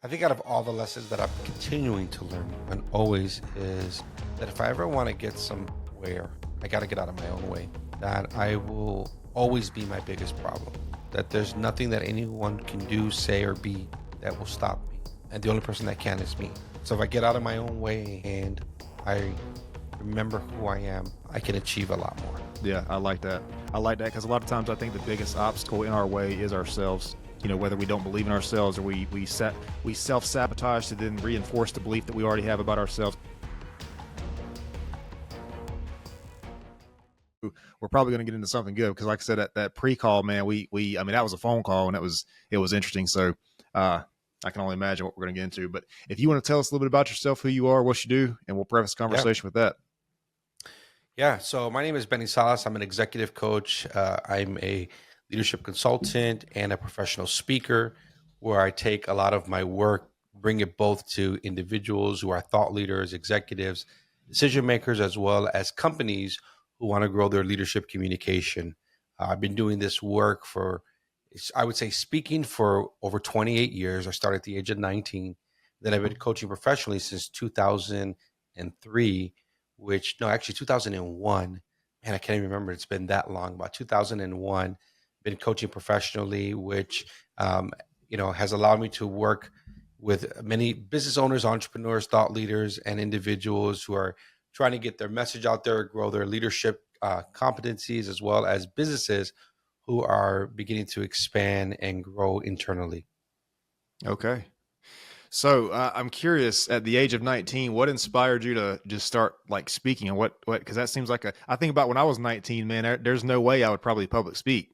I think out of all the lessons that I'm continuing to learn and always is that if I ever want to get somewhere, I got to get out of my own way. That I will always be my biggest problem. That there's nothing that anyone can do, say, or be that will stop me. And the only person that can is me. So if I get out of my own way and I remember who I am, I can achieve a lot more. Yeah, I like that. I like that because a lot of times I think the biggest obstacle in our way is ourselves. You know, whether we don't believe in ourselves or we self-sabotage to then reinforce the belief that we already have about ourselves. We're probably going to get into something good because, like I said, that pre-call, man, I mean, that was a phone call and it was interesting. So I can only imagine what we're going to get into. But if you want to tell us a little bit about yourself, who you are, what you do, and we'll preface the conversation with that. Yeah. So my name is Benny Salas. I'm an executive coach. I'm a leadership consultant and a professional speaker where I take a lot of my work, bring it both to individuals who are thought leaders, executives, decision makers, as well as companies who want to grow their leadership communication. I've been doing this work for, I would say, speaking for over 28 years. I started at the age of 19. Then I've been coaching professionally since 2003, which, no, actually 2001. Man, I can't even remember. It's been that long, about 2001. Been coaching professionally, which has allowed me to work with many business owners, entrepreneurs, thought leaders, and individuals who are trying to get their message out there, grow their leadership competencies, as well as businesses who are beginning to expand and grow internally. Okay. So I'm curious, at the age of 19, what inspired you to just start like speaking, and what, because that seems like I think about when I was 19, man, there's no way I would probably public speak.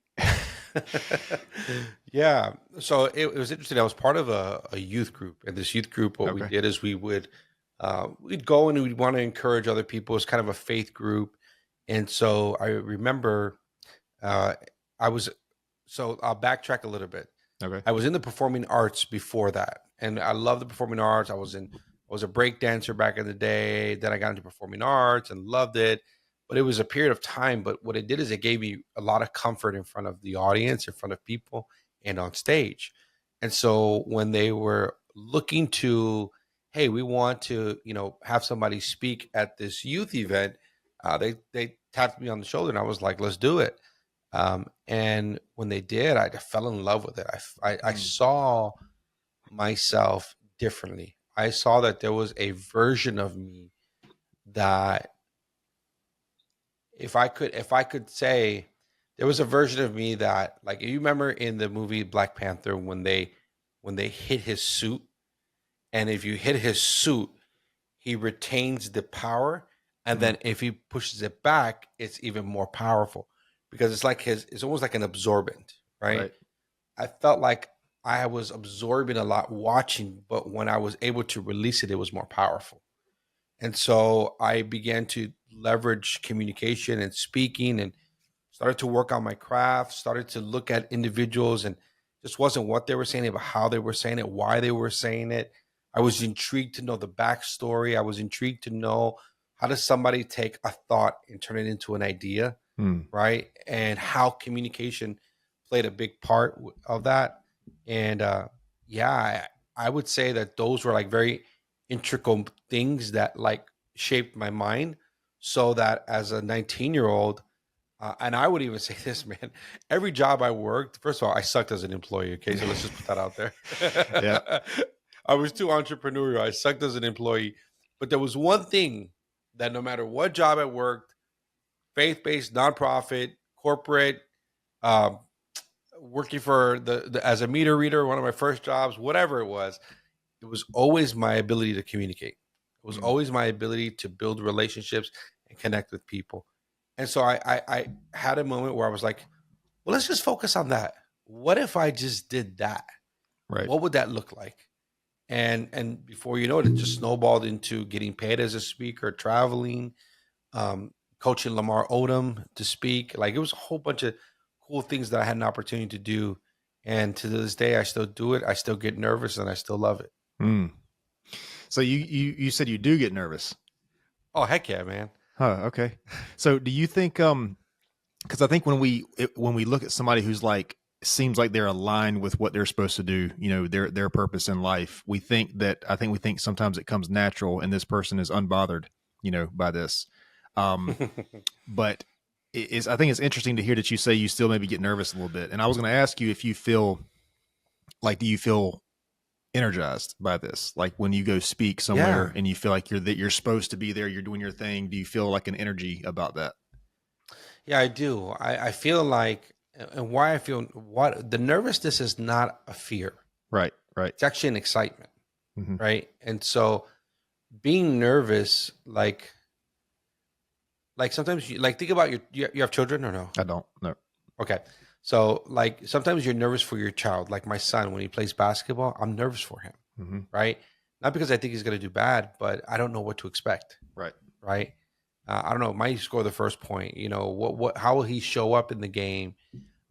Yeah. So it was interesting. I was part of a youth group, and this youth group, what we did is we'd go and we'd want to encourage other people. It's kind of a faith group. And so I remember uh, so I'll backtrack a little bit. Okay. I was in the performing arts before that, and I love the performing arts. I was a breakdancer back in the day. Then I got into performing arts and loved it. But it was a period of time. But what it did is it gave me a lot of comfort in front of the audience, in front of people, and on stage. And so when they were looking to, hey, we want to, have somebody speak at this youth event, they tapped me on the shoulder, and I was like, let's do it. And when they did, I fell in love with it. I saw myself differently. I saw that there was a version of me that if I could say there was a version of me that, like, you remember in the movie Black Panther when they hit his suit, and if you hit his suit, he retains the power, and then if he pushes it back, it's even more powerful because it's almost like an absorbent, right? I felt like I was absorbing a lot watching, but when I was able to release it, it was more powerful. And so I began to leverage communication and speaking and started to work on my craft, started to look at individuals, and just wasn't what they were saying, but how they were saying it, why they were saying it. I was intrigued to know the backstory. I was intrigued to know, how does somebody take a thought and turn it into an idea, right? And how communication played a big part of that. And I would say that those were like very integral things that like shaped my mind, so that as a 19-year-old, and I would even say this, man, every job I worked, first of all, I sucked as an employee. Okay. So let's just put that out there. Yeah. I was too entrepreneurial. I sucked as an employee. But there was one thing that no matter what job I worked, faith-based, nonprofit, corporate, um, working for the as a meter reader, one of my first jobs, whatever it was always my ability to communicate. It was always my ability to build relationships and connect with people. And so I had a moment where I was like, well, let's just focus on that. What if I just did that? Right. What would that look like? And before you know it, it just snowballed into getting paid as a speaker, traveling, coaching Lamar Odom to speak. Like, it was a whole bunch of cool things that I had an opportunity to do. And to this day, I still do it. I still get nervous, and I still love it. So you said you do get nervous. Oh, heck yeah, man. Huh. Okay. So do you think, because I think when we look at somebody who's like seems like they're aligned with what they're supposed to do, you know, their purpose in life. We think sometimes it comes natural and this person is unbothered, you know, by this. But I think it's interesting to hear that you say you still maybe get nervous a little bit. And I was going to ask you if you feel like, do you feel energized by this? Like when you go speak somewhere and you feel like you're supposed to be there, you're doing your thing. Do you feel like an energy about that? Yeah, I do. I feel like, and why I feel what the nervousness is not a fear. Right. Right. It's actually an excitement. Mm-hmm. Right. And so being nervous, like sometimes you think about you have children or no? I don't know. Okay. So like sometimes you're nervous for your child. Like my son, when he plays basketball, I'm nervous for him. Mm-hmm. Right. Not because I think he's going to do bad, but I don't know what to expect. Right. Right. I don't know. Might he score the first point? You know, how will he show up in the game?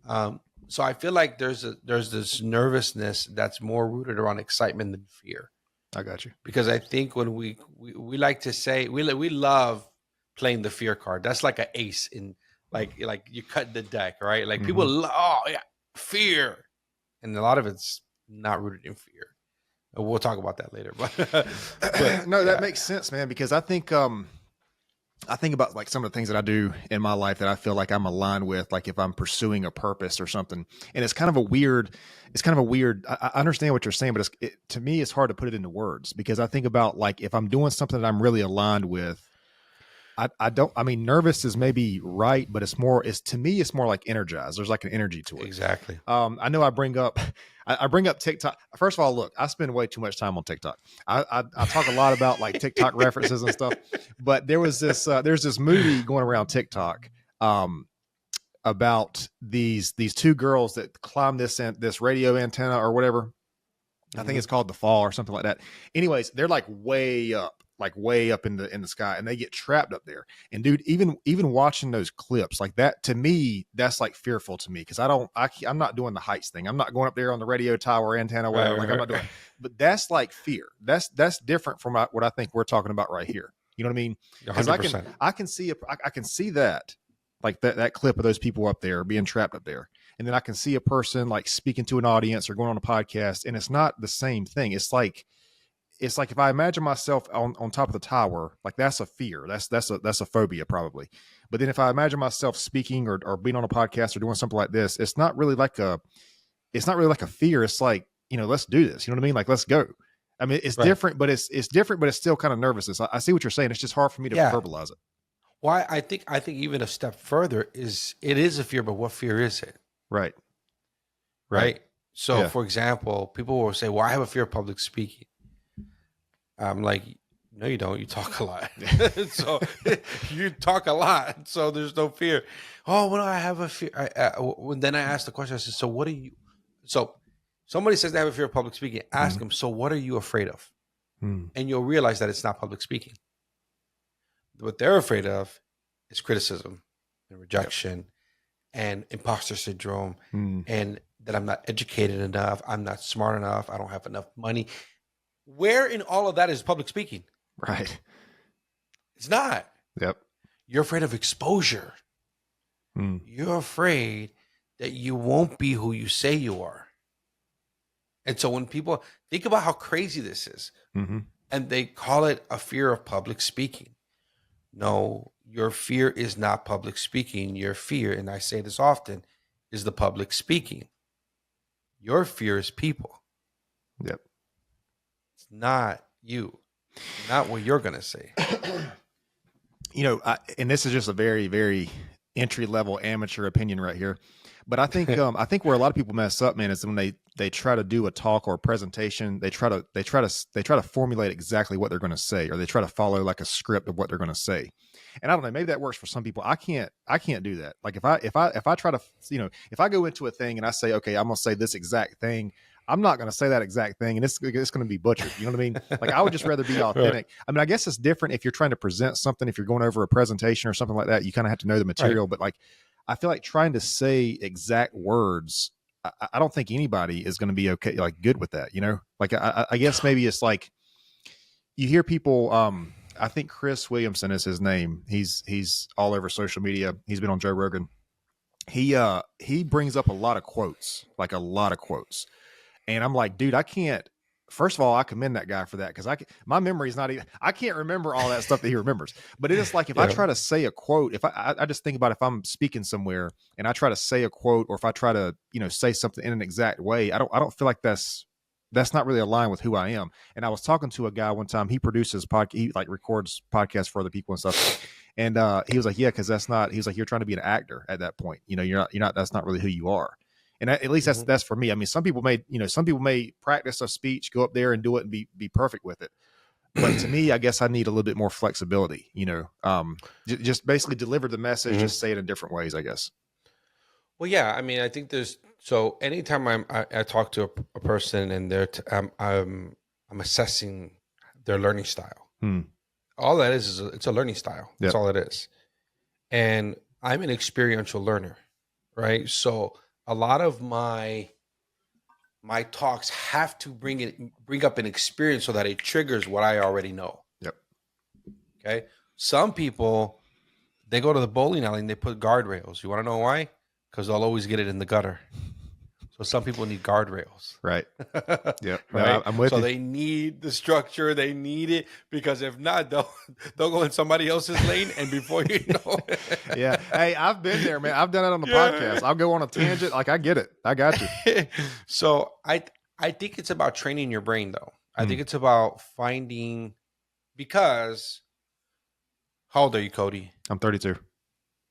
So I feel like there's this nervousness that's more rooted around excitement than fear. I got you. Because I think when we like to say we love playing the fear card. That's like an ace in like you cut the deck, right? Like people, fear, and a lot of it's not rooted in fear. And we'll talk about that later. But no, that makes sense, man. Because I think about like some of the things that I do in my life that I feel like I'm aligned with, like if I'm pursuing a purpose or something. And it's kind of a weird, I understand what you're saying, but to me, it's hard to put it into words because I think about like, if I'm doing something that I'm really aligned with, I mean, nervous is maybe right, but to me, it's more like energized. There's like an energy to it. Exactly. I know I bring up TikTok. First of all, look, I spend way too much time on TikTok. I talk a lot about like TikTok references and stuff, but there's this movie going around TikTok, about these two girls that climb this radio antenna or whatever. I think it's called The Fall or something like that. Anyways, they're like way up in the sky, and they get trapped up there. And dude, even watching those clips like that, to me, that's like fearful to me because I'm not doing the heights thing. I'm not going up there on the radio tower antenna, whatever. Like I'm not doing. But that's like fear. That's different from what I think we're talking about right here. You know what I mean? Because I can see that. Like that clip of those people up there being trapped up there. And then I can see a person like speaking to an audience or going on a podcast, and it's not the same thing. It's like if I imagine myself on top of the tower, like that's a fear. That's a phobia probably. But then if I imagine myself speaking or being on a podcast or doing something like this, it's not really like a fear. It's like, you know, let's do this. You know what I mean? Like, let's go. I mean, it's different, but it's different, but it's still kind of nervousness. I see what you're saying. It's just hard for me to verbalize it. Well, I think even a step further it is a fear, but what fear is it? Right. So, for example, people will say, well, I have a fear of public speaking. I'm like, no, you don't. You talk a lot. So you talk a lot. So there's no fear. Oh, well, I have a fear. Then I asked the question, I said, so what are you? So somebody says they have a fear of public speaking. Ask them, so what are you afraid of? And you'll realize that it's not public speaking. What they're afraid of is criticism and rejection and imposter syndrome and that I'm not educated enough. I'm not smart enough. I don't have enough money. Where in all of that is public speaking? Right. It's not. Yep. You're afraid of exposure. You're afraid that you won't be who you say you are. And so when people think about how crazy this is, and they call it a fear of public speaking. No, your fear is not public speaking. Your fear, and I say this often, is the public speaking. Your fear is people. Yep. It's not you. Not what you're going to say. You know, and this is just a very, very entry level amateur opinion right here. But I think where a lot of people mess up, man, is when they try to do a talk or a presentation, they try to formulate exactly what they're going to say, or they try to follow like a script of what they're going to say. And I don't know, maybe that works for some people. I can't do that. Like if I try to, you know, if I go into a thing and I say, okay, I'm going to say this exact thing, I'm not going to say that exact thing, and it's going to be butchered. You know what I mean? Like I would just rather be authentic. Right. I mean, I guess it's different if you're trying to present something. If you're going over a presentation or something like that, you kind of have to know the material. Right. But like, I feel like trying to say exact words, I don't think anybody is going to be okay, like good with that. You know, like I guess maybe it's like you hear people. I think Chris Williamson is his name. He's all over social media. He's been on Joe Rogan. he brings up a lot of quotes, like a lot of quotes. And I'm like, dude, I can't. First of all, I commend that guy for that because my memory is not even. I can't remember all that stuff that he remembers. But it is like if I Yeah. try to say a quote, if I just think about if I'm speaking somewhere and I try to say a quote, or if I try to say something in an exact way, I don't feel like that's not really aligned with who I am. And I was talking to a guy one time. He produces podcast. He like records podcasts for other people and stuff. And he was like, yeah, because that's not. He was like, you're trying to be an actor at that point. You're not. That's not really who you are. And at least that's for me. I mean, some people may practice a speech, go up there and do it and be perfect with it. But to me, I guess I need a little bit more flexibility, just basically deliver the message, just say it in different ways, I guess. Well, yeah. I mean, I think so anytime I talk to a person and I'm assessing their learning style. All that is it's a learning style. That's all it is. And I'm an experiential learner, right? So a lot of my talks have to bring up an experience so that it triggers what I already know. Yep. Okay. Some people, they go to the bowling alley and they put guardrails. You want to know why? Because they'll always get it in the gutter. So some people need guardrails. Right. Yeah. Right. No, I'm with so you. They need the structure. They need it because if not, they'll go in somebody else's lane, and before you know it. Yeah. Hey, I've been there, man. I've done it on the podcast. I'll go on a tangent. Like, I get it. I got you. So I think it's about training your brain, though. I think it's about finding, because how old are you, Cody? I'm 32.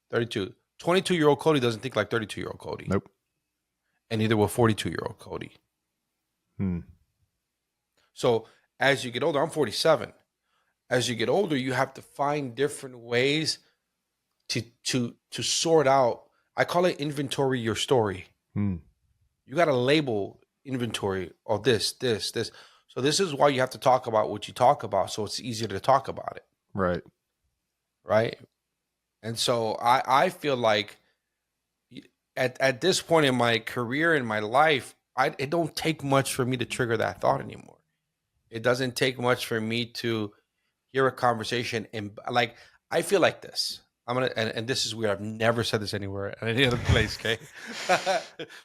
32. 22-year-old Cody doesn't think like 32-year-old Cody. Nope. And neither will 42-year-old Cody. So as you get older, I'm 47. As you get older, you have to find different ways to sort out. I call it inventory your story. You got to label inventory of this. So this is why you have to talk about what you talk about, so it's easier to talk about it. Right. Right. And so I feel like at this point in my career, in my life, it don't take much for me to trigger that thought anymore. It doesn't take much for me to hear a conversation and like, I feel like this. And this is weird. I've never said this anywhere at any other place. Okay.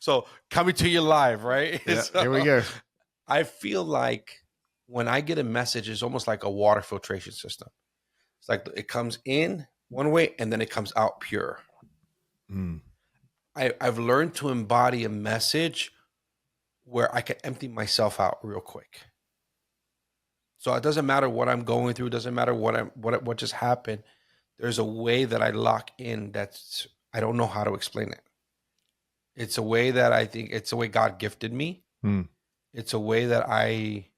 So coming to you live, right? Yeah, So, here we go. I feel like when I get a message, it's almost like a water filtration system. It's like it comes in one way and then it comes out pure. I've learned to embody a message where I can empty myself out real quick. So it doesn't matter what I'm going through. It doesn't matter what just happened. There's a way that I lock in I don't know how to explain it. It's a way that I think it's a way God gifted me. It's a way that I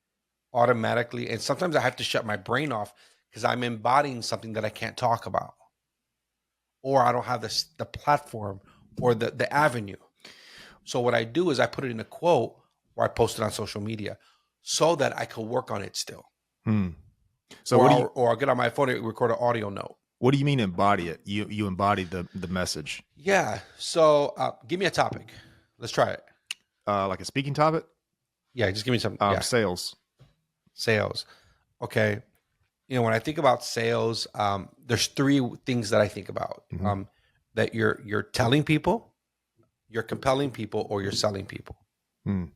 automatically, and sometimes I have to shut my brain off because I'm embodying something that I can't talk about, or I don't have the platform or the avenue. So what I do is I put it in a quote or I post it on social media so that I can work on it still. So or I'll get on my phone and record an audio note. What do you mean embody it? You embody the message. Yeah. So give me a topic. Let's try it. Like a speaking topic? Yeah, just give me some. Sales. Okay. When I think about sales, there's three things that I think about. That you're telling people, you're compelling people, or you're selling people. And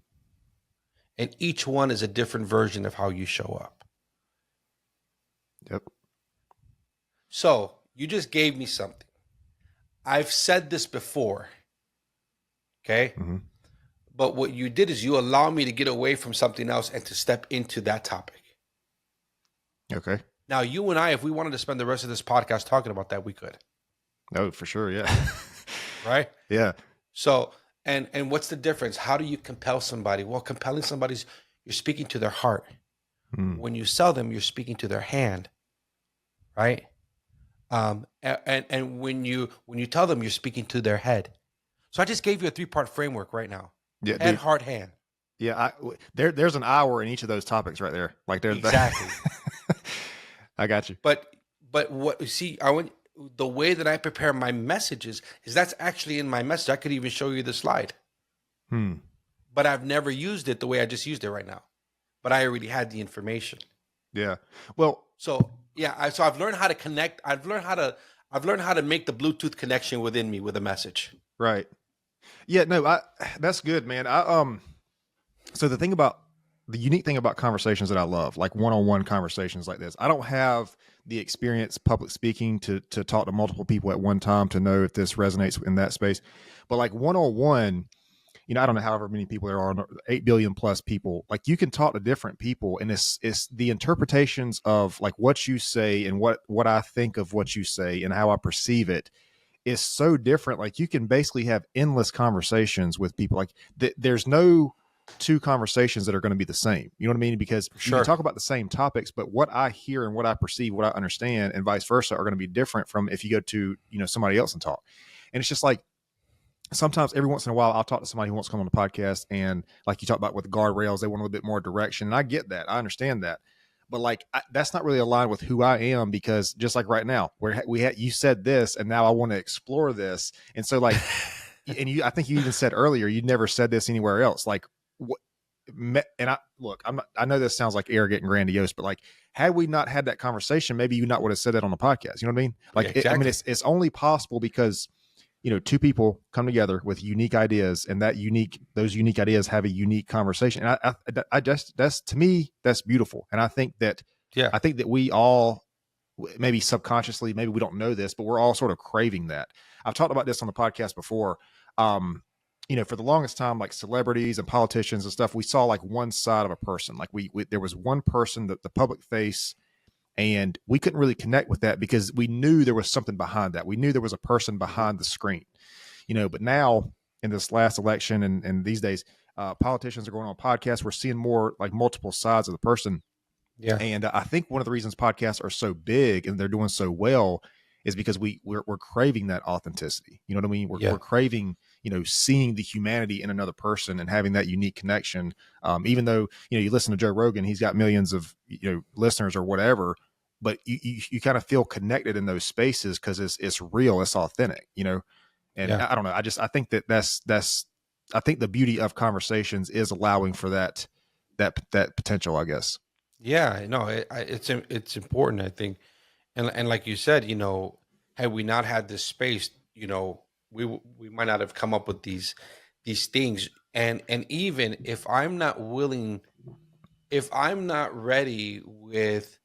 each one is a different version of how you show up. Yep. So you just gave me something. I've said this before. Okay. But what you did is you allow me to get away from something else and to step into that topic. Okay. Now, you and I, if we wanted to spend the rest of this podcast talking about that, we could. No, for sure. Yeah. Right? Yeah. So, and what's the difference? How do you compel somebody? Well, compelling somebody's, you're speaking to their heart. When you sell them, you're speaking to their hand. Right? And when you tell them, you're speaking to their head. So I just gave you a 3-part framework right now. Yeah, head, dude. heart, hand. Yeah, there's an hour in each of those topics right there. Like there's exactly. I got you. But what see, the way that I prepare my messages is that's actually in my message. I could even show you the slide. But I've never used it the way I just used it right now. But I already had the information. Yeah. Well, so yeah, so I've learned how to connect. I've learned how I've learned how to make the Bluetooth connection within me with a message. Right. Yeah, no, that's good, man. So the unique thing about conversations that I love, like one-on-one conversations like this, I don't have the experience public speaking to talk to multiple people at one time to know if this resonates in that space. But like one-on-one, I don't know however many people there are, 8 billion plus people, like you can talk to different people, and it's the interpretations of like what you say and what I think of what you say and how I perceive it is so different. Like you can basically have endless conversations with people. Like there's no two conversations that are going to be the same. You know what I mean? Because you can talk about the same topics, but what I hear and what I perceive, what I understand, and vice versa, are going to be different from if you go to somebody else and talk. And it's just like sometimes every once in a while I'll talk to somebody who wants to come on the podcast, and like you talk about with the guardrails, they want a little bit more direction, and I get that, I understand that. But like that's not really aligned with who I am, because just like right now, where you said this, and now I want to explore this, and so like, and I think you even said earlier you never said this anywhere else. Like, and I know this sounds like arrogant and grandiose, but like, had we not had that conversation, maybe you not would have said that on the podcast. You know what I mean? Like, Yeah, exactly. It's only possible because two people come together with unique ideas, and those unique ideas have a unique conversation. And I just, to me, that's beautiful. And I think that we all, maybe subconsciously, maybe we don't know this, but we're all sort of craving that. I've talked about this on the podcast before. For the longest time, like celebrities and politicians and stuff, we saw like one side of a person. Like there was one person, that the public face, and we couldn't really connect with that because we knew there was something behind that. We knew there was a person behind the screen, but now in this last election and these days, politicians are going on podcasts. We're seeing more like multiple sides of the person. Yeah. And I think one of the reasons podcasts are so big and they're doing so well is because we're craving that authenticity. You know what I mean? We're craving, seeing the humanity in another person and having that unique connection. Even though, you listen to Joe Rogan, he's got millions of, listeners or whatever, but you kind of feel connected in those spaces because it's real, it's authentic, and I don't know. I think I think the beauty of conversations is allowing for that potential, I guess. Yeah, no, it's important, I think. And like you said, had we not had this space, we might not have come up with these things. And even if I'm not ready with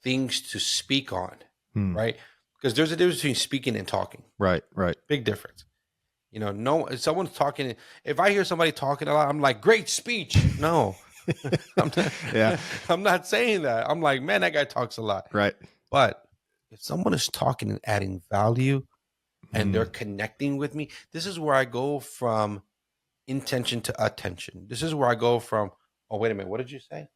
things to speak on, right? Because there's a difference between speaking and talking. Right. Big difference. No, if someone's talking, if I hear somebody talking a lot, I'm like, great speech. No, I'm not saying that. I'm like, man, that guy talks a lot. Right. But if someone is talking and adding value and they're connecting with me, this is where I go from intention to attention. This is where I go from, oh, wait a minute, what did you say?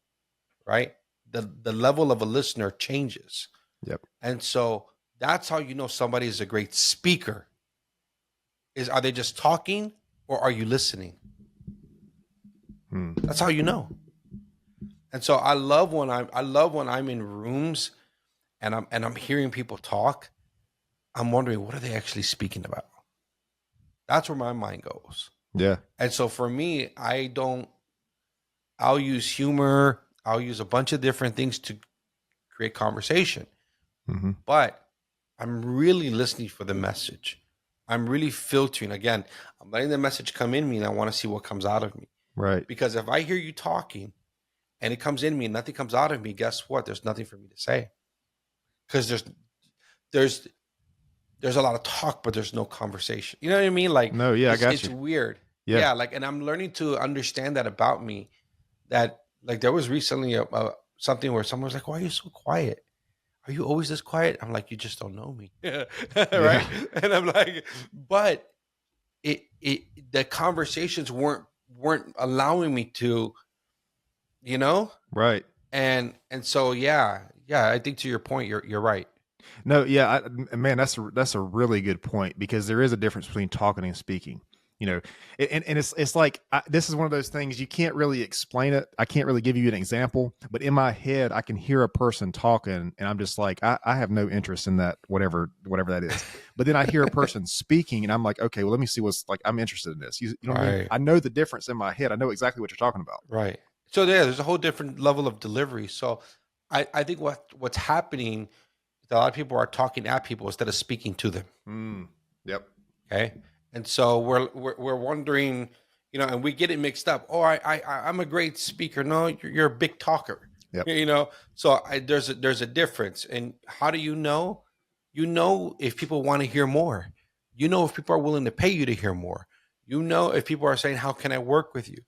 Right? The level of a listener changes. Yep. And so that's how you know somebody is a great speaker. Are they just talking or are you listening? That's how you know. And so I love when I'm in rooms and I'm hearing people talk. I'm wondering, what are they actually speaking about? That's where my mind goes. Yeah. And so for me, I'll use humor. I'll use a bunch of different things to create conversation. But I'm really listening for the message. I'm really filtering. Again, I'm letting the message come in me and I want to see what comes out of me. Right. Because if I hear you talking and it comes in me and nothing comes out of me, guess what? There's nothing for me to say. Because there's a lot of talk, but there's no conversation. You know what I mean? Like, no, yeah, I got you. It's weird. Yeah. Like, and I'm learning to understand that about me. That like there was recently something where someone was like, "Why are you so quiet? Are you always this quiet?" I'm like, "You just don't know me." Right? And I'm like, but the conversations weren't allowing me to, Right. And so I think to your point, you're right. No, yeah, man, that's a really good point, because there is a difference between talking and speaking. And it's like this is one of those things you can't really explain it. I can't really give you an example, but in my head, I can hear a person talking, and I'm just like, I have no interest in that, whatever that is. But then I hear a person speaking, and I'm like, okay, well, let me see what's like. I'm interested in this. You know what I mean? I know the difference in my head. I know exactly what you're talking about. Right. So there's a whole different level of delivery. So I think what's happening A lot of people are talking at people instead of speaking to them. Yep. Okay. And so we're wondering, you know, and we get it mixed up. Oh, I'm a great speaker. No, you're a big talker. Yep. You know, so there's a difference. And how do you know? You know if people want to hear more. You know if people are willing to pay you to hear more. You know if people are saying, "How can I work with you?"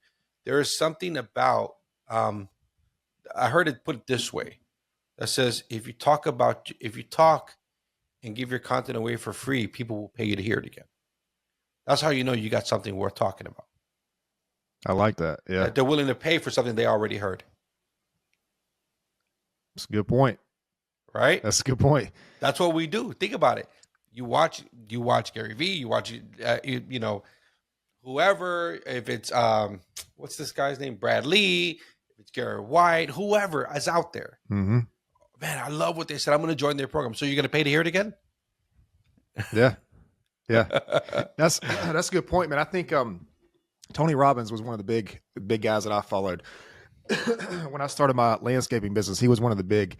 There is something about. I heard it put this way that says if you talk and give your content away for free, people will pay you to hear it again. That's how you know you got something worth talking about. I like that. Yeah. That they're willing to pay for something they already heard. That's a good point. Right? That's a good point. That's what we do. Think about it. You watch Gary Vee, you watch you know, whoever, if it's what's this guy's name? Brad Lee, if it's Gary White, whoever is out there. Mm-hmm. Man, I love what they said. I'm going to join their program. So you're going to pay to hear it again? Yeah. Yeah. That's a good point, man. I think Tony Robbins was one of the big guys that I followed when I started my landscaping business. He was one of the big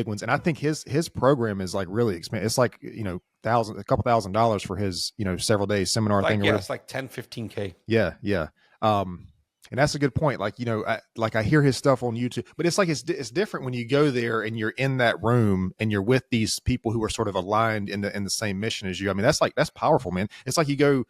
ones, and I think his program is like really expensive. It's like, you know, a couple $1,000s for his, you know, several days seminar thing. Yeah, it's like 10-15K. Yeah, yeah. And that's a good point. Like, you know, I hear his stuff on YouTube, but it's like it's different when you go there and you're in that room and you're with these people who are sort of aligned in the same mission as you. I mean, that's powerful, man. It's like you go.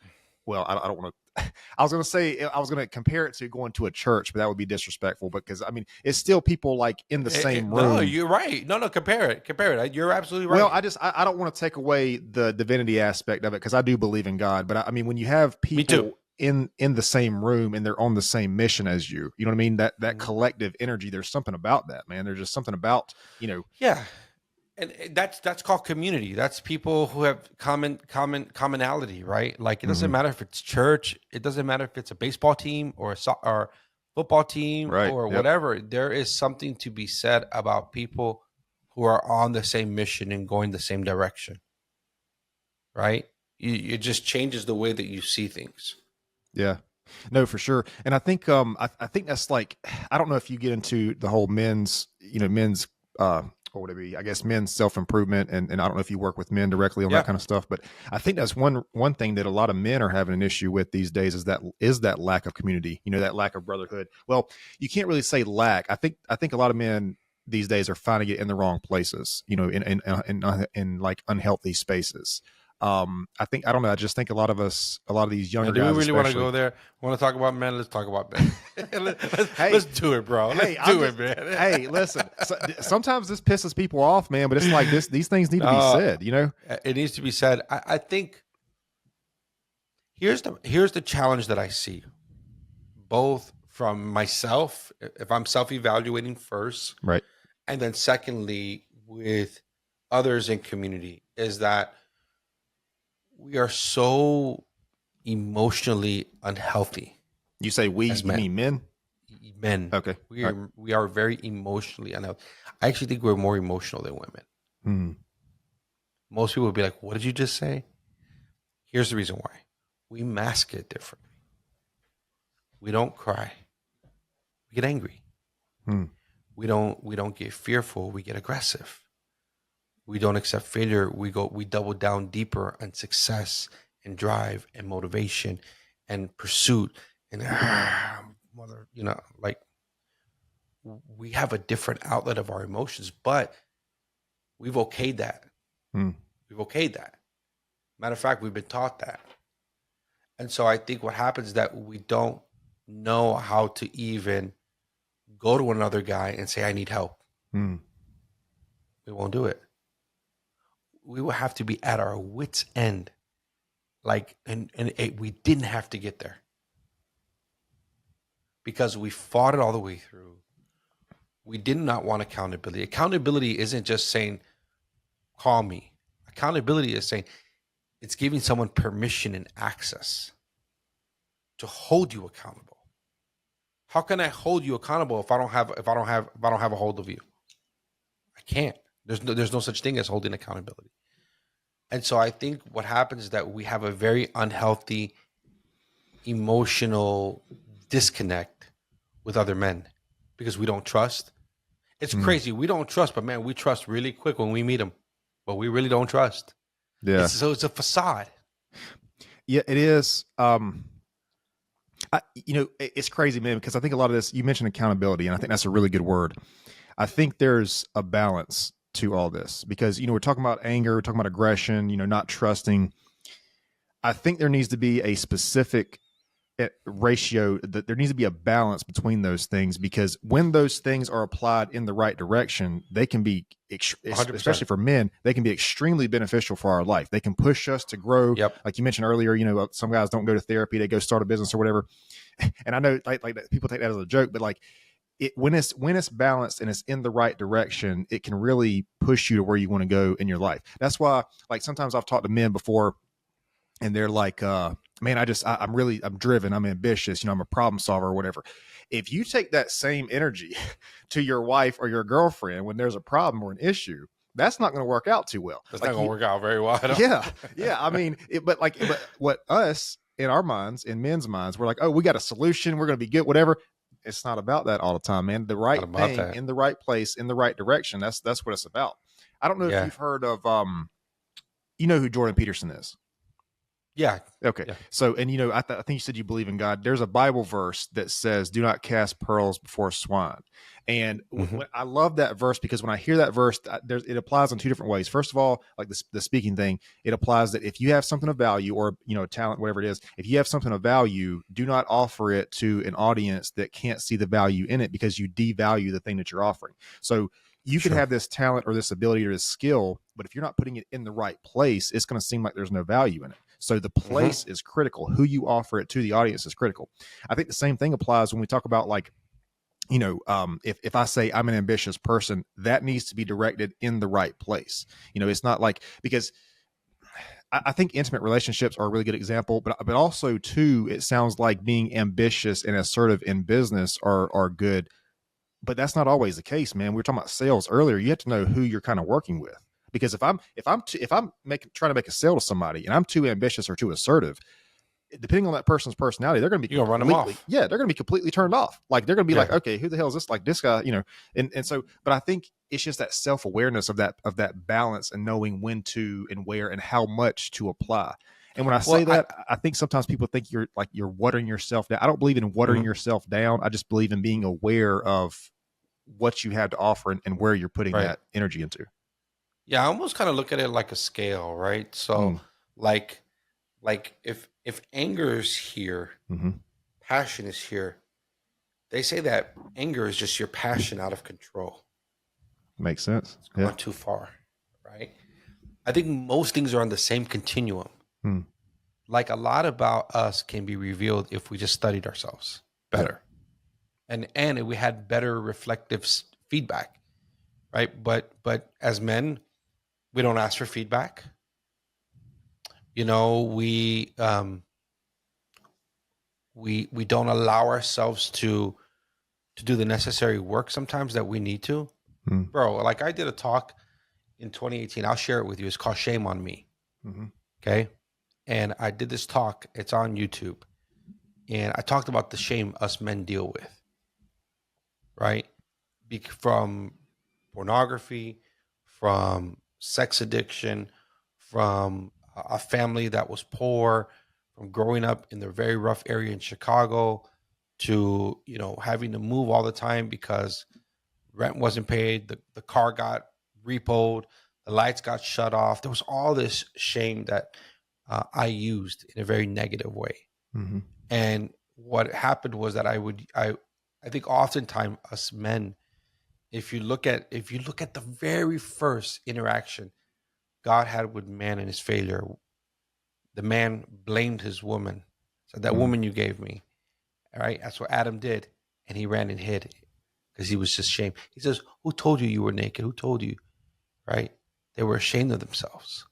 Well, I don't want to. I was going to compare it to going to a church, but that would be disrespectful because I mean, it's still people like in the same room. No, you're right. No, compare it. You're absolutely right. Well, I don't want to take away the divinity aspect of it because I do believe in God, but I mean, when you have people in the same room and they're on the same mission as you know what I mean? That collective energy, there's something about that, man. There's just something about, you know. Yeah. And that's called community. That's people who have commonality, right? Like it doesn't matter if it's church, it doesn't matter if it's a baseball team or a football team, right, or whatever. There is something to be said about people who are on the same mission and going the same direction, right? It just changes the way that you see things. Yeah, no, for sure. And I think I think that's like, I don't know if you get into the whole men's or whatever, I guess men's self-improvement. And I don't know if you work with men directly on that kind of stuff, but I think that's one thing that a lot of men are having an issue with these days is that lack of community, you know, that lack of brotherhood. Well, you can't really say lack. I think a lot of men these days are finding it in the wrong places, you know, in like unhealthy spaces. I don't know. I just think a lot of these younger guys. Do we really want to go there? Want to talk about men? Let's talk about men. Let's do it, bro. Let's do it, man. Hey, listen. Sometimes this pisses people off, man. But it's like these things need to be said. You know, it needs to be said. I think here's the challenge that I see, both from myself, if I'm self-evaluating first, right, and then secondly with others in community, is that we are so emotionally unhealthy. You say we? You mean men? Men. Okay. We are very emotionally unhealthy. I actually think we're more emotional than women. Most people would be like, "What did you just say?" Here's the reason why: we mask it differently. We don't cry. We get angry. We don't get fearful. We get aggressive. We don't accept failure. We double down deeper on success and drive and motivation and pursuit and you know, like we have a different outlet of our emotions, but we've okayed that. We've okayed that. Matter of fact, we've been taught that. And so I think what happens is that we don't know how to even go to another guy and say, "I need help." We won't do it. We will have to be at our wits' end, like, and we didn't have to get there because we fought it all the way through. We did not want accountability. Accountability isn't just saying, "Call me." Accountability is saying it's giving someone permission and access to hold you accountable. How can I hold you accountable if I don't have a hold of you? I can't. There's no such thing as holding accountability. And so I think what happens is that we have a very unhealthy emotional disconnect with other men because we don't trust. It's crazy. We don't trust, but man, we trust really quick when we meet them. but we really don't trust. Yeah. It's a facade. Yeah, it is. It's crazy, man, because I think a lot of this, you mentioned accountability, and I think that's a really good word. I think there's a balance to all this because, we're talking about anger, we're talking about aggression, not trusting. I think there needs to be a specific ratio, that there needs to be a balance between those things, because when those things are applied in the right direction, they can be, 100%. especially for men, they can be extremely beneficial for our life. They can push us to grow. Yep. Like you mentioned earlier, some guys don't go to therapy, they go start a business or whatever. And I know like people take that as a joke, but like when it's balanced and it's in the right direction, it can really push you to where you want to go in your life. That's why, like, sometimes I've talked to men before and they're like, man, I'm driven, I'm ambitious, I'm a problem solver or whatever. If you take that same energy to your wife or your girlfriend when there's a problem or an issue, that's not going to work out too well. That's not going to work out very well. Yeah. I mean, but what us in our minds, in men's minds, we're like, oh, we got a solution, we're going to be good, whatever. It's not about that all the time, man. The right thing in the right place, in the right direction. That's what it's about. I don't know if you've heard of, you know who Jordan Peterson is? Yeah. Okay. Yeah. So, and I think you said you believe in God. There's a Bible verse that says, "Do not cast pearls before swine." And I love that verse because when I hear that verse, it applies in two different ways. First of all, like the speaking thing, it applies that if you have something of value or talent, whatever it is, if you have something of value, do not offer it to an audience that can't see the value in it, because you devalue the thing that you're offering. So you can have this talent or this ability or this skill, but if you're not putting it in the right place, it's going to seem like there's no value in it. So the place is critical. Who you offer it to the audience is critical. I think the same thing applies when we talk about, like, if I say I'm an ambitious person, that needs to be directed in the right place. It's not like, because I think intimate relationships are a really good example, but also too, it sounds like being ambitious and assertive in business are good, but that's not always the case, man. We were talking about sales earlier. You have to know who you're kind of working with. Because if I'm trying to make a sale to somebody and I'm too ambitious or too assertive, depending on that person's personality, they're going to be run them off. Yeah, they're going to be completely turned off. Like, they're going to be like, okay, who the hell is this? Like, this guy, and so. But I think it's just that self-awareness of that balance and knowing when to and where and how much to apply. And when I say I think sometimes people think you're watering yourself down. I don't believe in watering yourself down. I just believe in being aware of what you have to offer and where you're putting that energy into. Yeah, I almost kind of look at it like a scale, right? So, like if anger is here, passion is here. They say that anger is just your passion out of control. Makes sense. It's gone too far, right? I think most things are on the same continuum. Like, a lot about us can be revealed if we just studied ourselves better, and if we had better reflective feedback, right? But as men, we don't ask for feedback. We don't allow ourselves to do the necessary work sometimes that we need to. Bro, like, I did a talk in 2018. I'll share it with you. It's called Shame on Me. Okay. And I did this talk. It's on YouTube. And I talked about the shame us men deal with, right? From pornography, from sex addiction, from a family that was poor, from growing up in the very rough area in Chicago, to having to move all the time because rent wasn't paid, the car got repoed, the lights got shut off. There was all this shame that I used in a very negative way. And what happened was that I think oftentimes us men, if you look at the very first interaction God had with man and his failure, the man blamed his woman. Said, that woman you gave me. All right. That's what Adam did. And he ran and hid because he was just ashamed. He says, who told you were naked? Who told you? Right. They were ashamed of themselves.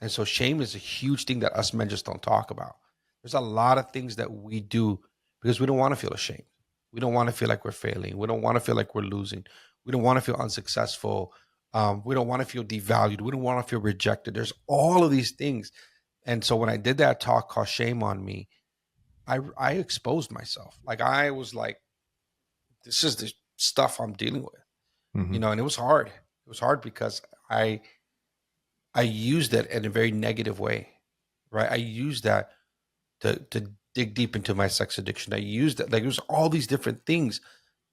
And so shame is a huge thing that us men just don't talk about. There's a lot of things that we do because we don't want to feel ashamed. We don't want to feel like we're failing. We don't want to feel like we're losing. We don't want to feel unsuccessful. We don't want to feel devalued. We don't want to feel rejected. There's all of these things. And so when I did that talk called Shame on Me, I exposed myself. Like, I was like, this is the stuff I'm dealing with, and it was hard. It was hard because I I used that in a very negative way, right? I used that to dig deep into my sex addiction. I used it like it was all these different things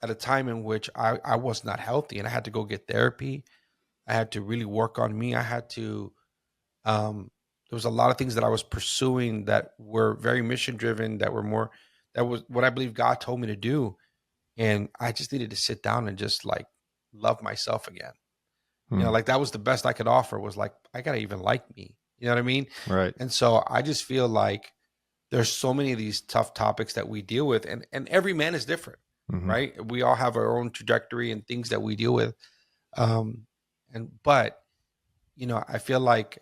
at a time in which I was not healthy, and I had to go get therapy. I had to really work on me. I had to there was a lot of things that I was pursuing that were very mission driven, that were more that was what I believe God told me to do. And I just needed to sit down and just like love myself again. You know, Hmm. like that was the best I could offer, was like, I gotta even like me. You know what I mean? Right. And so I just feel like there's so many of these tough topics that we deal with, and every man is different, Hmm. right? We all have our own trajectory and things that we deal with. Um, but you know, I feel like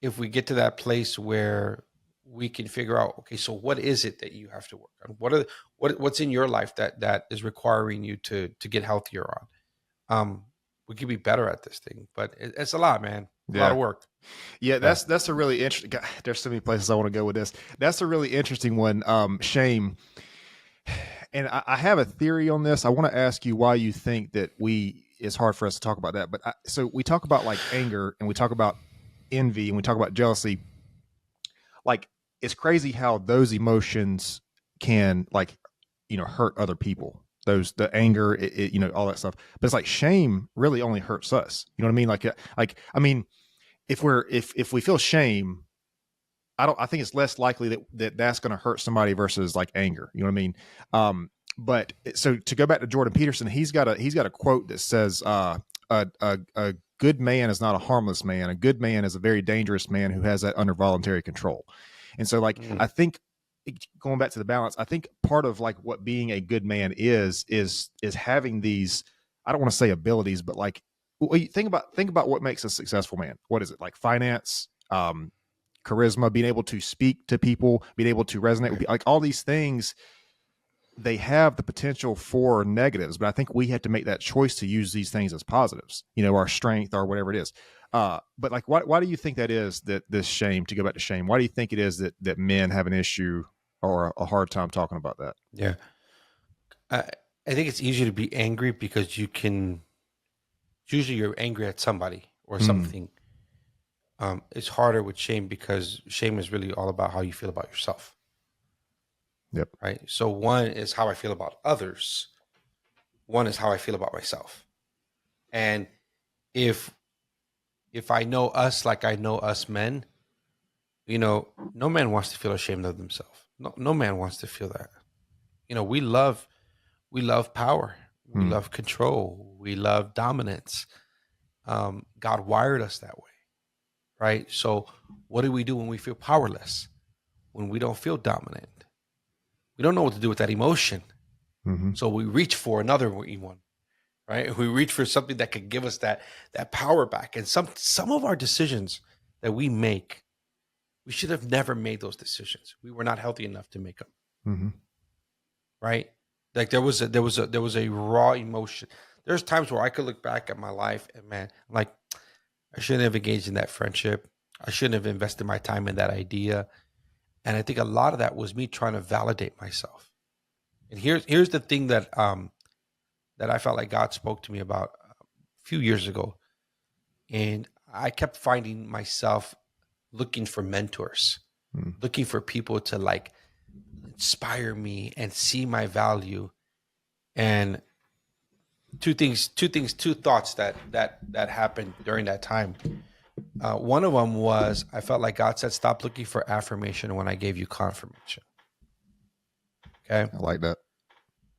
if we get to that place where we can figure out, okay, so what is it that you have to work on? What's in your life that is requiring you to get healthier on? We could be better at this thing, but it's a lot, man. It's a lot Yeah. of work. Yeah, Yeah. that's a really interesting. God, there's so many places I want to go with this. That's a really interesting one. Shame, and I have a theory on this. I want to ask you why you think that it's hard for us to talk about that. But so we talk about like anger, and we talk about envy, and we talk about jealousy. Like it's crazy how those emotions can like hurt other people. The anger, all that stuff. But it's like shame really only hurts us. You know what I mean? Like I mean, if we feel shame, I think it's less likely that's going to hurt somebody versus like anger. You know what I mean? But so to go back to Jordan Peterson, he's got a quote that says, a good man is not a harmless man. A good man is a very dangerous man who has that under voluntary control. And so like, Mm. I think going back to the balance, I think part of like what being a good man is having these, I don't want to say abilities, but like, think about what makes a successful man. What is it? Like finance, charisma, being able to speak to people, being able to resonate with people, like all these things, they have the potential for negatives, but I think we have to make that choice to use these things as positives, our strength or whatever it is. But like, why do you think that is, that this shame, to go back to shame, why do you think it is that men have an issue or a hard time talking about that? Yeah. I, I think it's easier to be angry because usually you're angry at somebody or Mm, something. It's harder with shame because shame is really all about how you feel about yourself, yep. right? So one is how I feel about others. One is how I feel about myself. And if I know us like I know us men, no man wants to feel ashamed of themselves. No man wants to feel that. We love power. We Mm, love control. We love dominance. God wired us that way, right? So what do we do when we feel powerless? When we don't feel dominant? We don't know what to do with that emotion. mm-hmm. So we reach for another one, right? We reach for something that could give us that power back. And some of our decisions that we make, we should have never made those decisions. We were not healthy enough to make them, Mm-hmm. right? Like there was a raw emotion. There's times where I could look back at my life and, man, I'm like, I shouldn't have engaged in that friendship. I shouldn't have invested my time in that idea. And I think a lot of that was me trying to validate myself. And here's the thing that I felt like God spoke to me about a few years ago. And I kept finding myself looking for mentors, Mm, looking for people to like inspire me and see my value. And two thoughts that happened during that time. One of them was I felt like God said, "Stop looking for affirmation when I gave you confirmation." Okay, I like that.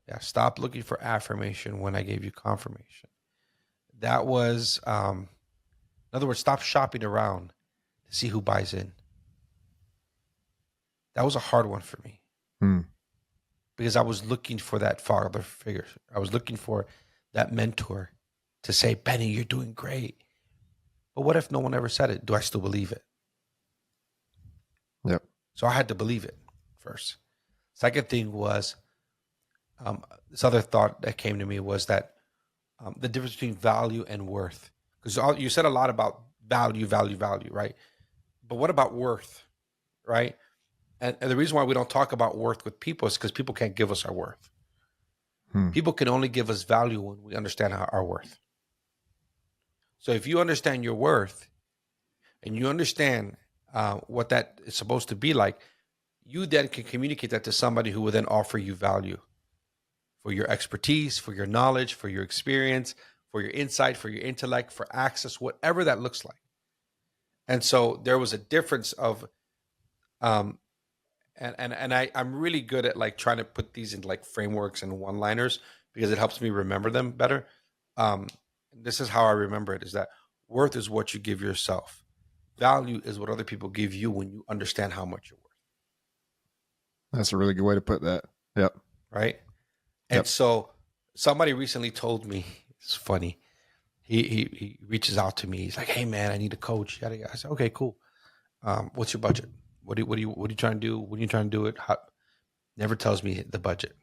yeah, stop looking for affirmation when I gave you confirmation. That was, in other words, stop shopping around to see who buys in. That was a hard one for me Mm, because I was looking for that father figure. I was looking for that mentor to say, "Benny, you're doing great." But what if no one ever said it? Do I still believe it? yep. So I had to believe it first. Second thing was, this other thought that came to me was that the difference between value and worth. Because you said a lot about value, value, value, right? But what about worth, right? And the reason why we don't talk about worth with people is because people can't give us our worth. Mm, People can only give us value when we understand our worth. So if you understand your worth, and you understand what that is supposed to be like, you then can communicate that to somebody who will then offer you value for your expertise, for your knowledge, for your experience, for your insight, for your intellect, for access, whatever that looks like. And so there was a difference of, um, I'm really good at like trying to put these in like frameworks and one-liners because it helps me remember them better. Um, this is how I remember it: is that worth is what you give yourself. Value is what other people give you when you understand how much you're worth. That's a really good way to put that. Yep. Right. And so somebody recently told me, it's funny. He reaches out to me. He's like, "Hey man, I need a coach." I said, "Okay, cool. What's your budget? What are you trying to do? When are you trying to do it?" Never tells me the budget.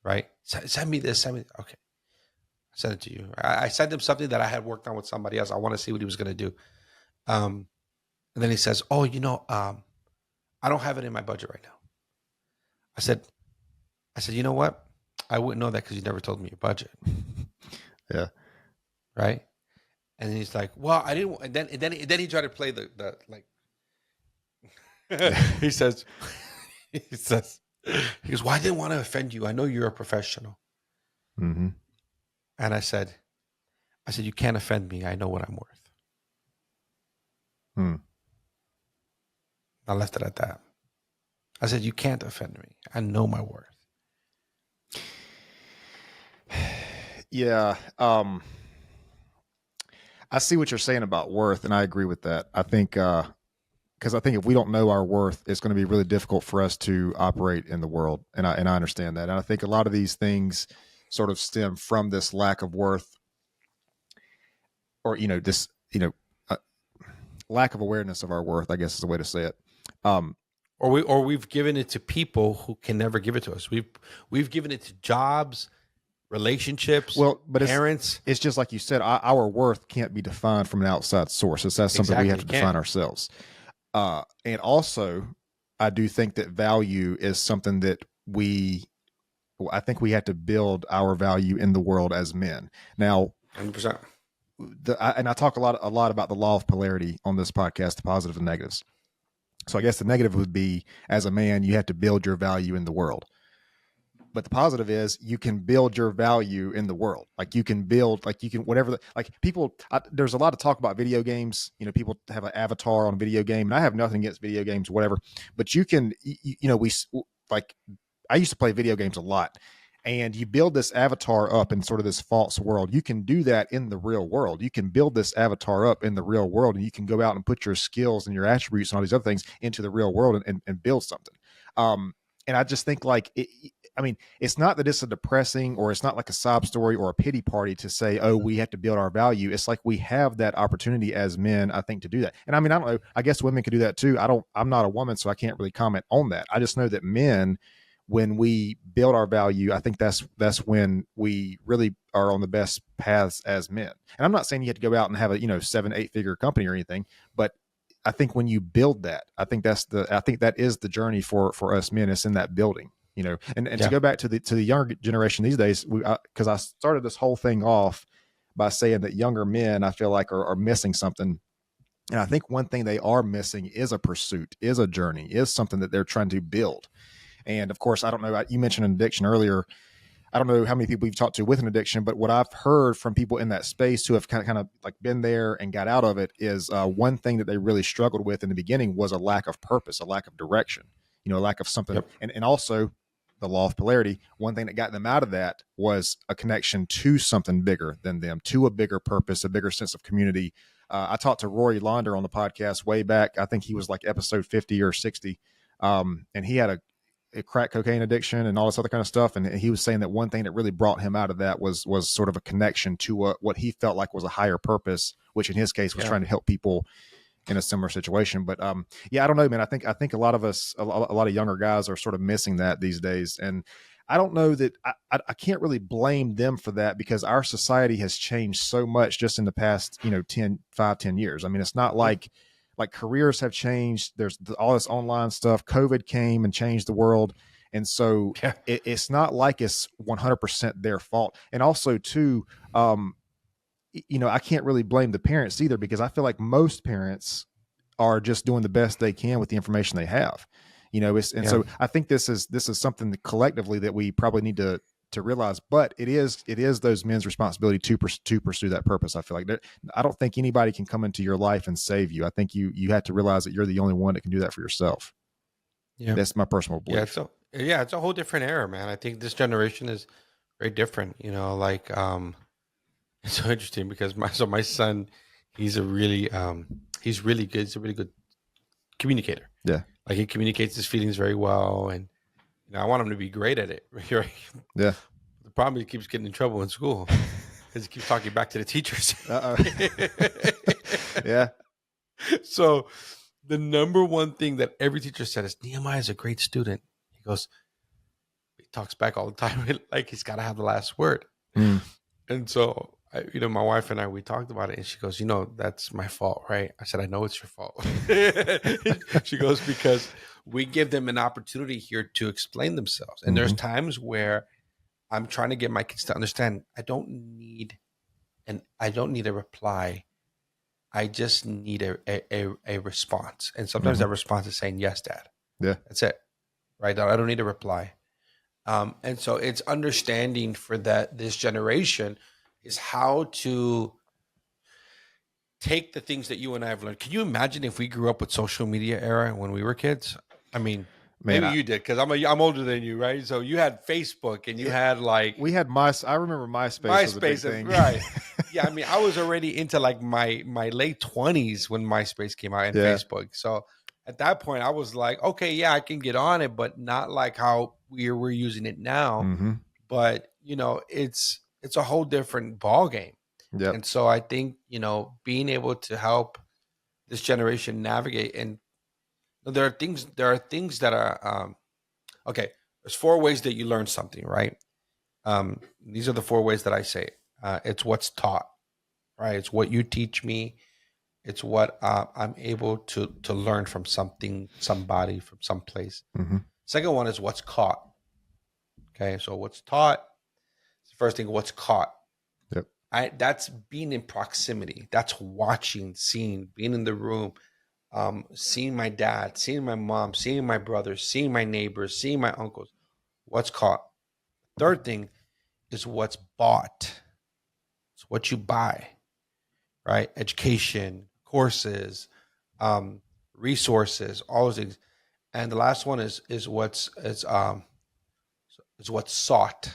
Right? Send me this. Send me. Okay. I sent it to you. I sent him something that I had worked on with somebody else. I want to see what he was going to do. And then he says, "Oh, I don't have it in my budget right now." I said, "You know what? I wouldn't know that because you never told me your budget." Yeah. Right. And then he's like, "Well, I didn't." And then he tried to play the like. he says, he goes, "Well, I didn't want to offend you. I know you're a professional." Mm-hmm. And I said, "You can't offend me. I know what I'm worth." I left it at that. I said, "You can't offend me. I know my worth." Yeah. I see what you're saying about worth, and I agree with that. I think, because I think if we don't know our worth, it's going to be really difficult for us to operate in the world. And I understand that. And I think a lot of these things sort of stem from this lack of worth, or, this, lack of awareness of our worth, I guess is the way to say it. Or we've given it to people who can never give it to us. We've given it to jobs, relationships, but parents. It's just like you said, our worth can't be defined from an outside source. That's something we have to define ourselves. And also, I do think that value is something that I think we have to build our value in the world as men. Now, 100%. And I talk a lot about the law of polarity on this podcast, the positive and negatives. So I guess the negative would be, as a man, you have to build your value in the world. But the positive is you can build your value in the world. Like you can build, like you can, whatever, like people, there's a lot of talk about video games. People have an avatar on a video game, and I have nothing against video games, whatever, but you can, I used to play video games a lot, and you build this avatar up in sort of this false world. You can do that in the real world. You can build this avatar up in the real world, and you can go out and put your skills and your attributes and all these other things into the real world and build something. And I just think it's not that it's a depressing, or it's not like a sob story or a pity party to say, oh, we have to build our value. It's like we have that opportunity as men, I think, to do that. And I don't know, I guess women can do that too. I'm not a woman, so I can't really comment on that. I just know that men, when we build our value, I think that's when we really are on the best paths as men. And I'm not saying you have to go out and have a 7-8 figure company or anything, but I think when you build that, I think that is the journey for us men. It's in that building, and to go back to the younger generation these days, because I started this whole thing off by saying that younger men, I feel like are missing something. And I think one thing they are missing is a pursuit, is a journey, is something that they're trying to build. And of course, I don't know, you mentioned an addiction earlier. I don't know how many people you've talked to with an addiction, but what I've heard from people in that space who have kind of like been there and got out of it is one thing that they really struggled with in the beginning was a lack of purpose, a lack of direction, a lack of something. Yep. And also the law of polarity. One thing that got them out of that was a connection to something bigger than them, to a bigger purpose, a bigger sense of community. I talked to Rory Launder on the podcast way back. I think he was like episode 50 or 60. And he had a crack cocaine addiction and all this other kind of stuff. And he was saying that one thing that really brought him out of that was sort of a connection to what he felt like was a higher purpose, which in his case was trying to help people in a similar situation. But I don't know, man. I think a lot of us, a lot of younger guys are sort of missing that these days. And I don't know that I can't really blame them for that, because our society has changed so much just in the past, 5-10 years. I mean, it's not like careers have changed. There's all this online stuff. COVID came and changed the world. And so it's not like it's 100% their fault. And also too, I can't really blame the parents either, because I feel like most parents are just doing the best they can with the information they have. So I think this is something that collectively that we probably need to realize, but it is those men's responsibility to pursue that purpose. I feel like I don't think anybody can come into your life and save you. I think you have to realize that you're the only one that can do that for yourself. Yeah. That's my personal belief. It's a whole different era, man. I think this generation is very different, like, it's so interesting because my son, he's really good. He's a really good communicator. Yeah. Like, he communicates his feelings very well, and I want him to be great at it. Right? Yeah. The problem is he keeps getting in trouble in school because he keeps talking back to the teachers. Yeah. So the number one thing that every teacher said is, Nehemiah is a great student. He talks back all the time like he's got to have the last word. And so, my wife and I, we talked about it, and she goes, that's my fault, right? I said, I know it's your fault. She goes, because we give them an opportunity here to explain themselves. And there's times where I'm trying to get my kids to understand, I don't need a reply. I just need a response. And sometimes that response is saying, yes, Dad. Yeah. That's it. Right? I don't need a reply. And so it's understanding for this generation is how to take the things that you and I have learned. Can you imagine if we grew up with social media era when we were kids? I mean, maybe you did, because I'm older than you, right? So you had Facebook, and you had we had I remember MySpace. Was a big thing. Right? Yeah, I mean, I was already into like my late 20s when MySpace came out and Facebook. So at that point, I was like, okay, yeah, I can get on it, but not like how we're using it now. But it's a whole different ball game. Yep. And so I think, being able to help this generation navigate, and there are things that are, okay, there's 4 ways that you learn something, right? These are the 4 ways that I say it. It's what's taught, right? It's what you teach me. It's what I'm able to learn from somebody, from someplace. Second one is what's caught. Okay, so what's taught. The first thing, what's caught. Yep. That's being in proximity. That's watching, seeing, being in the room, seeing my dad, seeing my mom, seeing my brothers, seeing my neighbors, seeing my uncles. What's caught. Third thing is what's bought. It's what you buy, right? Education, courses, resources, all those things. And the last one is what's sought.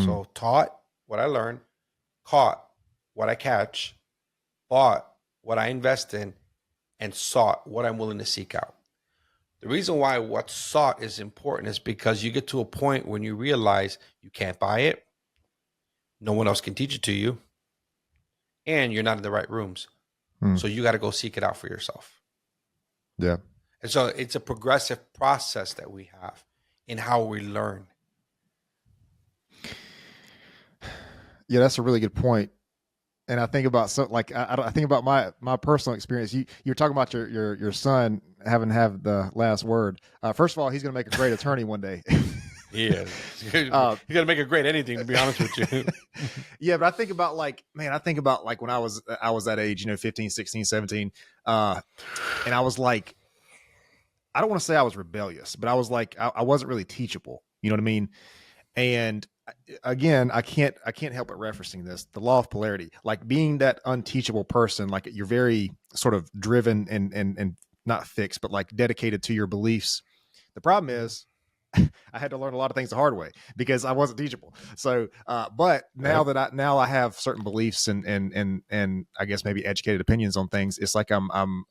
So taught, what I learned; caught, what I catch; bought, what I invest in; and sought, what I'm willing to seek out. The reason why what's sought is important is because you get to a point when you realize you can't buy it, no one else can teach it to you, and you're not in the right rooms. So you got to go seek it out for yourself. Yeah. And so it's a progressive process that we have in how we learn. Yeah, that's a really good point. And I think about I think about my personal experience. You're talking about your son having to have the last word. First of all, he's going to make a great attorney one day. He is. He's going to make a great anything, to be honest with you. Yeah, but I think about when I was that age, 15, 16, 17, and I was like, I don't want to say I was rebellious, but I was like, I wasn't really teachable. You know what I mean? And again, I can't help but referencing this, the law of polarity, like being that unteachable person, like you're very sort of driven and not fixed, but like dedicated to your beliefs. The problem is I had to learn a lot of things the hard way because I wasn't teachable. So, but now that I have certain beliefs and I guess maybe educated opinions on things, it's like I'm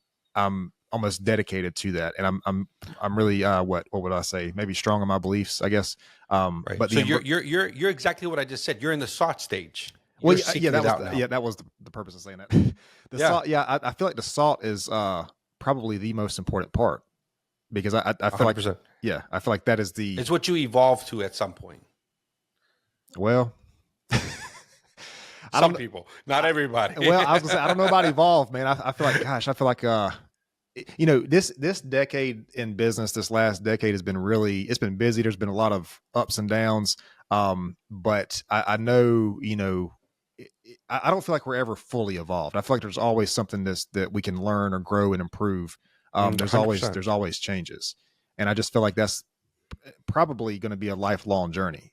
almost dedicated to that, and I'm really what would I say? Maybe strong on my beliefs, I guess. Right. But so you're exactly what I just said. You're in the sought stage. Well, that was the purpose of saying that. Salt, I feel like the salt is probably the most important part because I feel 100%. like I feel like that is it's what you evolve to at some point. Well, some people, not everybody. Well, I was gonna say I don't know about evolve, man. I feel like this decade in business, this last decade has been it's been busy. There's been a lot of ups and downs. But I know, I don't feel like we're ever fully evolved. I feel like there's always something that we can learn or grow and improve. There's always 100%. changes, and I just feel like that's probably going to be a lifelong journey.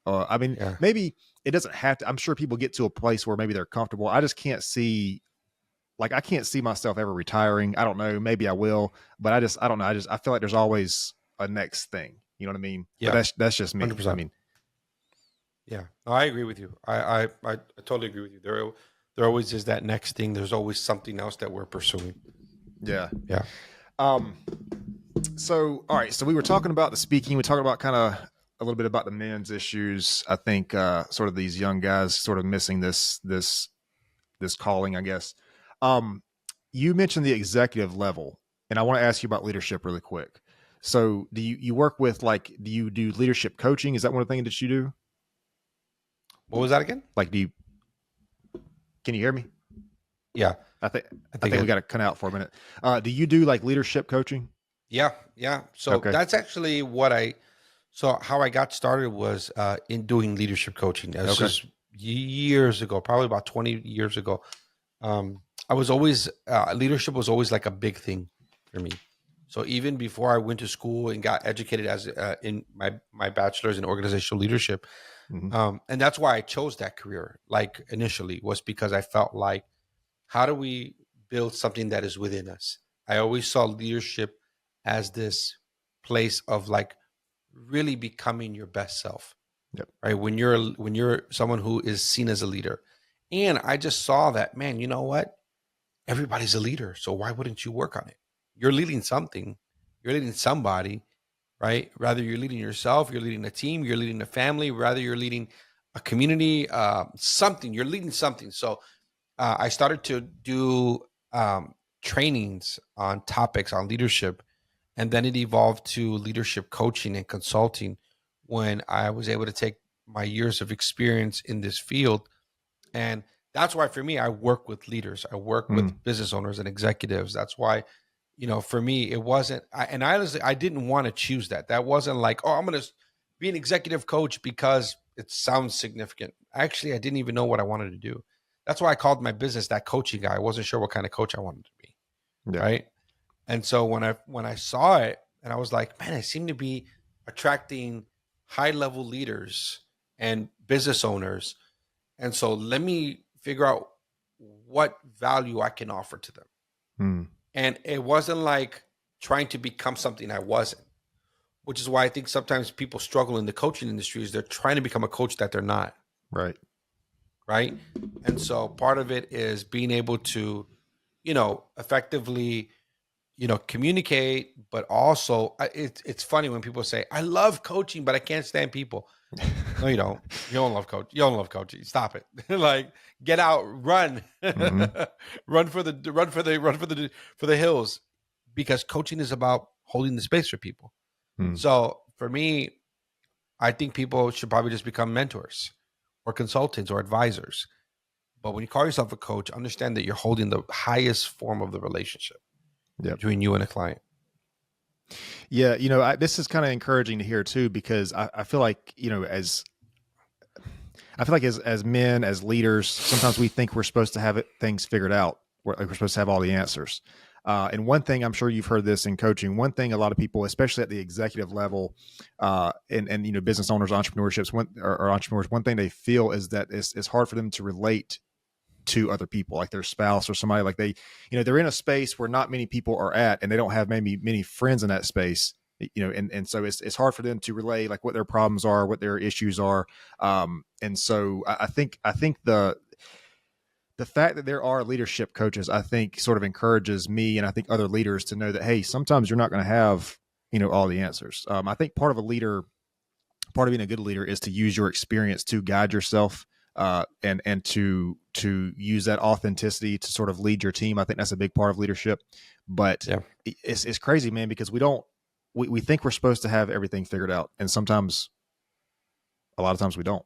I mean, Yeah. maybe it doesn't have to. I'm sure people get to a place where maybe they're comfortable. I just can't see. Like, I can't see myself ever retiring. I don't know. Maybe I will, but I don't know. I feel like there's always a next thing. You know what I mean? But Yeah. that's just me. I 100%. mean, Yeah. No, I agree with you. I totally agree with you. There always is that next thing. There's always something else that we're pursuing. yeah. Yeah. So, all right. So we were talking about the speaking. We talked about kind of a little bit about the men's issues. I think sort of these young guys sort of missing this calling, I guess. You mentioned the executive level, and I want to ask you about leadership really quick. So do you work with, like, do you do leadership coaching? Is that one of the things that you do? What was that again? Like, can you hear me? Yeah. I think we got to cut out for a minute. Do you do like leadership coaching? Yeah. Yeah. So Okay. that's actually how I got started was in doing leadership coaching. This was years ago, probably about 20 years ago. I was always, leadership was always like a big thing for me. So even before I went to school and got educated as in my bachelor's in organizational leadership, and that's why I chose that career. Like initially was because I felt like, how do we build something that is within us? I always saw leadership as this place of like really becoming your best self. Yep. Right? When you're someone who is seen as a leader. And I just saw that, man, you know what? Everybody's a leader. So why wouldn't you work on it? You're leading something. You're leading somebody, right? Rather you're leading yourself, you're leading a team, you're leading a family, rather you're leading a community, something. You're leading something. So I started to do trainings on topics on leadership, and then it evolved to leadership coaching and consulting when I was able to take my years of experience in this field. And that's why for me, I work with leaders. I work with business owners and executives. That's why, for me, it wasn't, and honestly, I didn't want to choose that. That wasn't like, oh, I'm going to be an executive coach because it sounds significant. Actually, I didn't even know what I wanted to do. That's why I called my business that coaching guy. I wasn't sure what kind of coach I wanted to be. Yeah. Right. And so when I saw it, and I was like, man, I seem to be attracting high level leaders and business owners. And so let me figure out what value I can offer to them. And it wasn't like trying to become something I wasn't, which is why I think sometimes people struggle in the coaching industry is they're trying to become a coach that they're not. Right. Right. And so part of it is being able to, effectively, communicate, but also it's funny when people say, I love coaching, but I can't stand people. No, you don't. You don't love coach. You don't love coaching. Stop it. Like, get out, run, run for the hills, because coaching is about holding the space for people. So for me, I think people should probably just become mentors or consultants or advisors. But when you call yourself a coach, understand that you're holding the highest form of the relationship between you and a client. Yeah, this is kind of encouraging to hear too, because I feel like, as men, as leaders, sometimes we think we're supposed to have things figured out. We're supposed to have all the answers. And one thing, I'm sure you've heard this in coaching, one thing a lot of people, especially at the executive level, and business owners, entrepreneurs, one thing they feel is that it's hard for them to relate to other people, like their spouse or somebody, like they're in a space where not many people are at, and they don't have maybe many friends in that space, and so it's hard for them to relay like what their problems are, what their issues are. And so I think the fact that there are leadership coaches, I think, sort of encourages me, and I think other leaders, to know that, hey, sometimes you're not going to have, all the answers. I think part of being a good leader is to use your experience to guide yourself, and to use that authenticity to sort of lead your team. I think that's a big part of leadership. But it's crazy, man, because we think we're supposed to have everything figured out, and a lot of times we don't.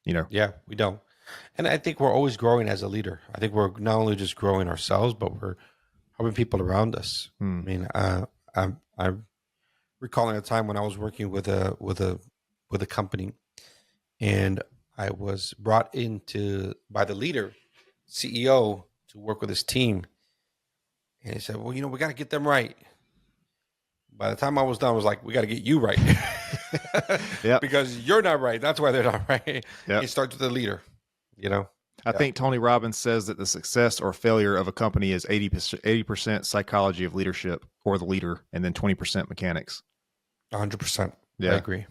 Yeah, we don't. And I think we're always growing as a leader. I think we're not only just growing ourselves, but we're helping people around us. I mean, I'm recalling a time when I was working with a company, and I was brought by the leader, CEO, to work with his team. And he said, well, we got to get them right. By the time I was done, I was like, we got to get you right. Yep. Because you're not right. That's why they're not right. Yep. It starts with the leader, I think Tony Robbins says that the success or failure of a company is 80% psychology of leadership or the leader, and then 20% mechanics. 100%. Yeah. I agree.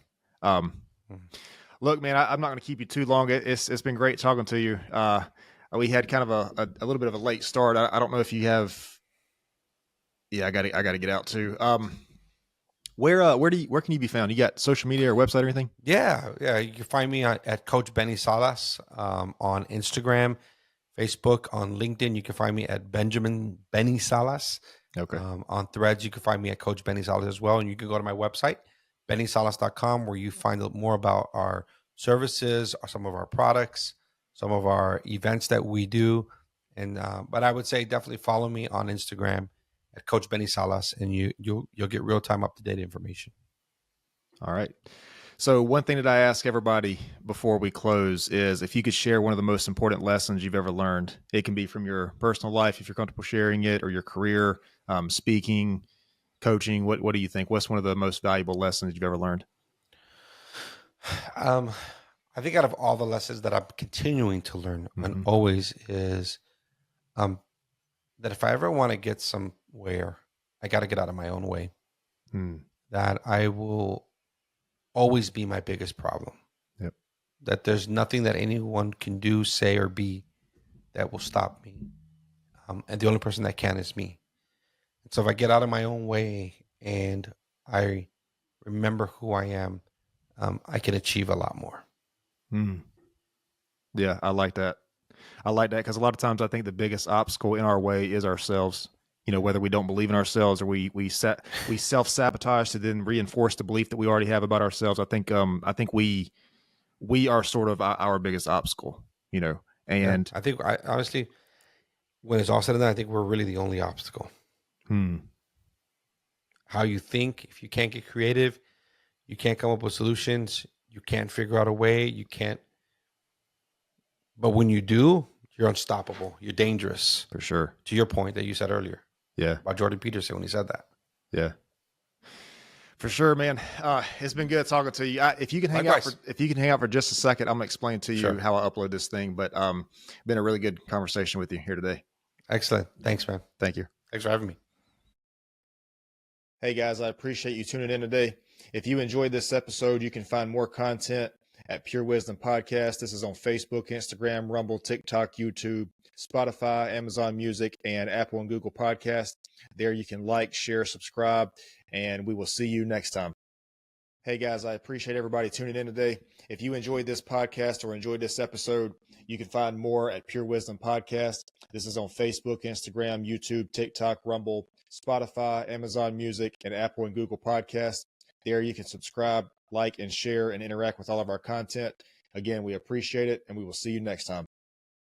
Look, man, I'm not going to keep you too long. It's been great talking to you. We had kind of a little bit of a late start. I don't know if you have. Yeah, I got to get out too. Where can you be found? You got social media or website or anything? Yeah. You can find me at Coach Benny Salas on Instagram, Facebook, on LinkedIn. You can find me at Benny Salas. Okay. On Threads, you can find me at Coach Benny Salas as well. And you can go to my website, bennysalas.com, where you find out more about our services, some of our products, some of our events that we do. And but I would say definitely follow me on Instagram at Coach Benny Salas, and you'll get real time up to date information. All right. So one thing that I ask everybody before we close is if you could share one of the most important lessons you've ever learned. It can be from your personal life, if you're comfortable sharing it, or your career, speaking, coaching. What do you think? What's one of the most valuable lessons you've ever learned? I think out of all the lessons that I'm continuing to learn and always is that if I ever want to get somewhere, I got to get out of my own way. That I will always be my biggest problem. Yep. That there's nothing that anyone can do, say, or be that will stop me. And the only person that can is me. And so if I get out of my own way and I remember who I am, I can achieve a lot more. Yeah, I like that. I like that because a lot of times I think the biggest obstacle in our way is ourselves. Whether we don't believe in ourselves or we self-sabotage to then reinforce the belief that we already have about ourselves. I think we are sort of our biggest obstacle. And yeah, I think honestly, when it's all said and done, I think we're really the only obstacle. How you think, if you can't get creative, you can't come up with solutions, you can't figure out a way, you can't. But when you do, you're unstoppable. You're dangerous. For sure. To your point that you said earlier. Yeah. About Jordan Peterson when he said that. Yeah. For sure, man. It's been good talking to you. If you can hang out for just a second, I'm gonna explain to you how I upload this thing. But been a really good conversation with you here today. Excellent. Thanks, man. Thank you. Thanks for having me. Hey guys, I appreciate you tuning in today. If you enjoyed this episode, you can find more content at Pure Wisdom Podcast. This is on Facebook, Instagram, Rumble, TikTok, YouTube, Spotify, Amazon Music, and Apple and Google Podcasts. There you can like, share, subscribe, and we will see you next time. Hey guys, I appreciate everybody tuning in today. If you enjoyed this podcast or enjoyed this episode, you can find more at Pure Wisdom Podcast. This is on Facebook, Instagram, YouTube, TikTok, Rumble, Spotify, Amazon Music, and Apple and Google Podcasts. There you can subscribe, like, and share and interact with all of our content. Again, we appreciate it, and we will see you next time.